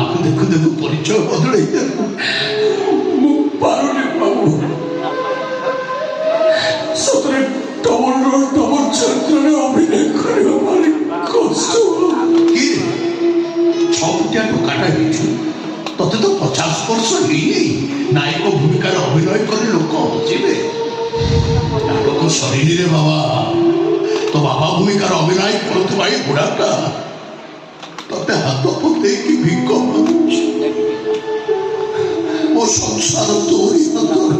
କାହାକୁ ଦେଖୁ ଦେଖୁ ପରିଚୟ ବଦଳେଇ ଦେବୁ। ମୁଁ ପାରୁନି ବାବୁ। ସତରେ ଡବଲ ରୋଲ ଡବଲ ଚରିତ୍ରରେ ଅଭିନୟ କରିବା ଭାରି କଷ୍ଟ। କି 6 ଫୁଟିଆ ଟୋକାଟା ହେଇଛୁ, ତତେ ତ 50 ବର୍ଷ ହେଇନି। ନାୟକ ଭୂମିକାରେ ଅଭିନୟ କରି ଲୋକ ହସିବେ। ନାଟକ ସରିନି ରେ ବାବା। তো বাবা ভূমিকার অভিনয় করুଥିବା এই ବୁଢ଼ାଟା ତତେ ହାତ ପତେଇକି ଭିକ ମାଗୁଛି। ମୋ ସଂସାର ତୋରି ହାତରେ।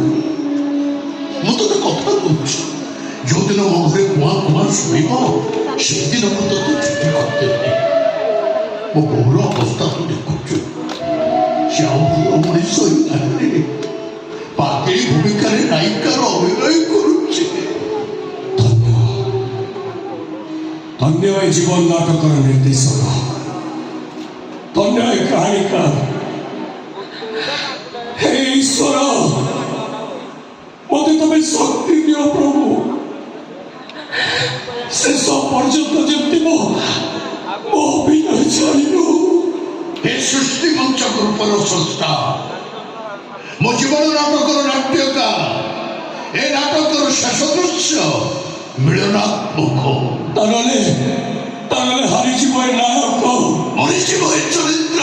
ମୁଁ ତତେ କଥା କହୁଛି, ଯୋଉଦିନ ମୋ ଘରେ କୁଆଁ କୁଆଁ ଶୁଣିବ ସେଦିନ ମୁଁ ତତେ ଛୁଟି କରିଦେବି। ମୋ ବୋଉର ଅବସ୍ଥା ତୁ ଦେଖୁଛୁ, ସେ ଆଉ ଭଲ ମଣିଷ ହେଇନାହାନ୍ତି। ପାଗେଳି ଭୂମିକାରେ ନାୟିକାର ଅଭିନୟ କରୁଛି। ଧନ୍ୟ ଏ ଜୀବନ ନାଟକର ନିର୍ଦ୍ଦେଶକ, ଧନ୍ୟ ଏ କାହାଣୀକାର। हे ईश्वर, मते तमे शक्ति दियो प्रभु। शेष पर्यंत जेमती मो अभिनय छाड़िनु। हे सृष्टि मंचक रूपर संस्था, मो जीवन नाटकर नाट्यकार, ए नाटकर शेष दृश्य मिलनात्मक। तानले हारिजीव नायक, मरीजीव चरित्र।